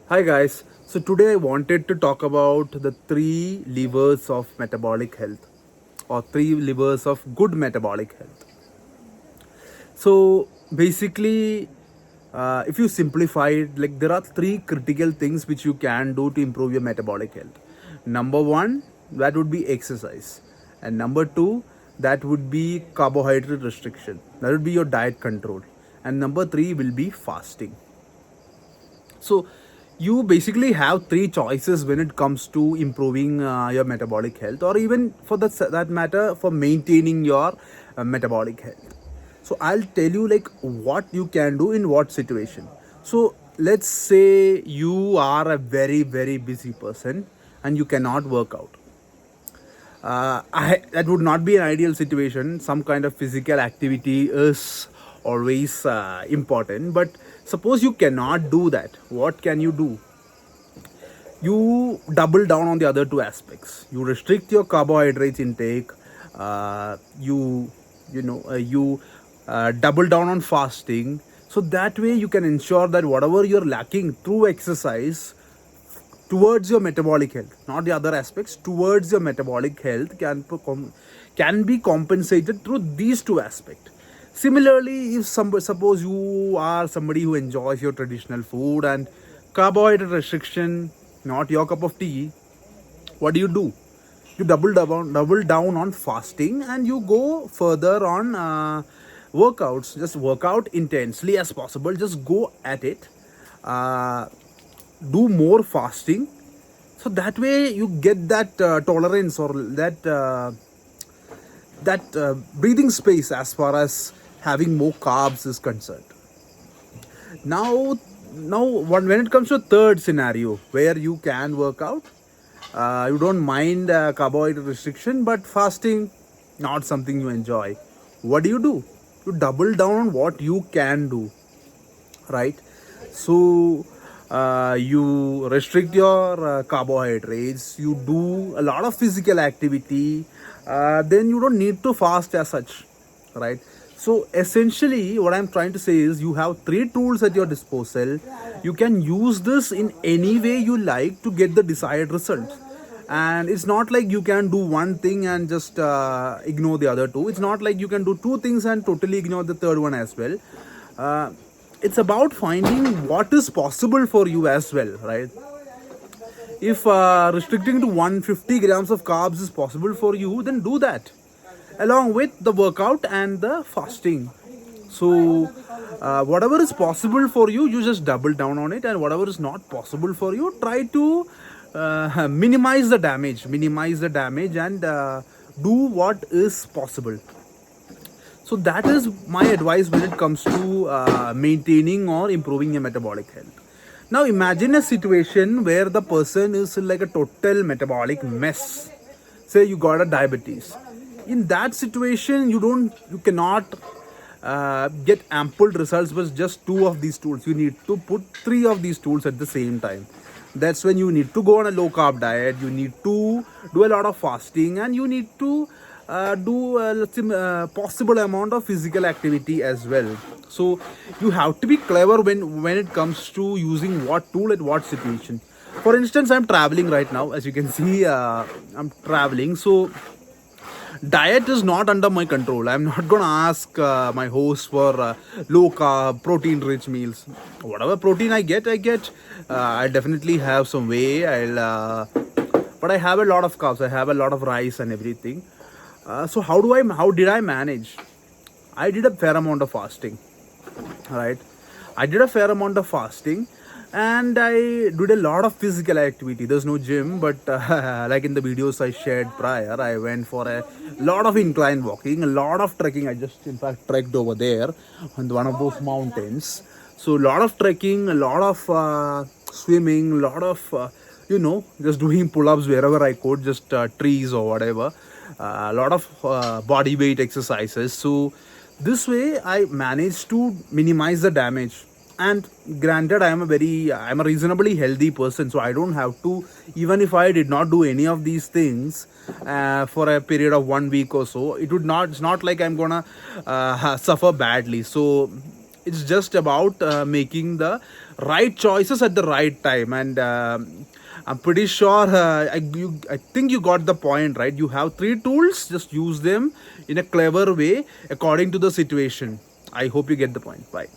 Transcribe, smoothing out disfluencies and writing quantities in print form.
Hi guys. So today I wanted to talk about the three levers of metabolic health or three levers of good metabolic health. So basically, if you simplify it, like there are three critical things which you can do to improve your metabolic health. Number one, that would be exercise, and number two, that would be carbohydrate restriction. That would be your diet control, and number three will be fasting. So you basically have three choices when it comes to improving your metabolic health, or even for that matter, for maintaining your metabolic health. So I'll tell you like what you can do in what situation. So let's say you are a very busy person and you cannot work out. That would not be an ideal situation. Some kind of physical activity is always important. But suppose you cannot do that, what can you do? You double down on the other two aspects. You restrict your carbohydrates intake. You double down on fasting. So that way you can ensure that whatever you're lacking through exercise towards your metabolic health, not the other aspects, towards your metabolic health can be compensated through these two aspects. Similarly, if suppose you are somebody who enjoys your traditional food and carbohydrate restriction not your cup of tea, what do? You double down on fasting, and you go further on workouts. Just work out intensely as possible. Just go at it. Uh, do more fasting, so that way you get that tolerance or that breathing space as far as having more carbs is concerned. Now when it comes to a third scenario where you can work out, you don't mind carbohydrate restriction, but fasting not something you enjoy, what do? You double down on what you can do, right? So you restrict your carbohydrates, you do a lot of physical activity, then you don't need to fast as such, right? So essentially what I'm trying to say is you have three tools at your disposal. You can use this in any way you like to get the desired result. And it's not like you can do one thing and just ignore the other two. It's not like you can do two things and totally ignore the third one as well. uh, it's about finding what is possible for you as well, right? If restricting to 150 grams of carbs is possible for you, then do that along with the workout and the fasting. So whatever is possible for you, you just double down on it, and whatever is not possible for you, try to minimize the damage, and do what is possible. So that is my advice when it comes to maintaining or improving your metabolic health. Now imagine a situation where the person is in like a total metabolic mess. Say you got a diabetes. In that situation, you cannot get ample results with just two of these tools. You need to put three of these tools at the same time. That's when you need to go on a low carb diet, you need to do a lot of fasting, and you need to do let's say, possible amount of physical activity as well. So you have to be clever when it comes to using what tool at what situation. For instance, I'm traveling right now, as you can see. I'm traveling, so diet is not under my control. I'm not gonna ask my host for low carb protein rich meals. Whatever protein I get. I definitely have some whey. But I have a lot of carbs, I have a lot of rice and everything. So how did I manage? I did a fair amount of fasting, right? I did a fair amount of fasting, and I did a lot of physical activity. There's no gym, but like in the videos I shared prior, I went for a lot of incline walking, a lot of trekking. I just in fact trekked over there on one of those mountains. So a lot of trekking, a lot of swimming, a lot of just doing pull-ups wherever I could, just trees or whatever. A lot of body weight exercises. So this way I managed to minimize the damage. And granted, I'm a reasonably healthy person, so I don't have to, even if I did not do any of these things for a period of 1 week or so, it's not like I'm gonna suffer badly. So it's just about making the right choices at the right time. And I'm pretty sure I think you got the point, right? You have three tools, just use them in a clever way according to the situation. I hope you get the point. Bye.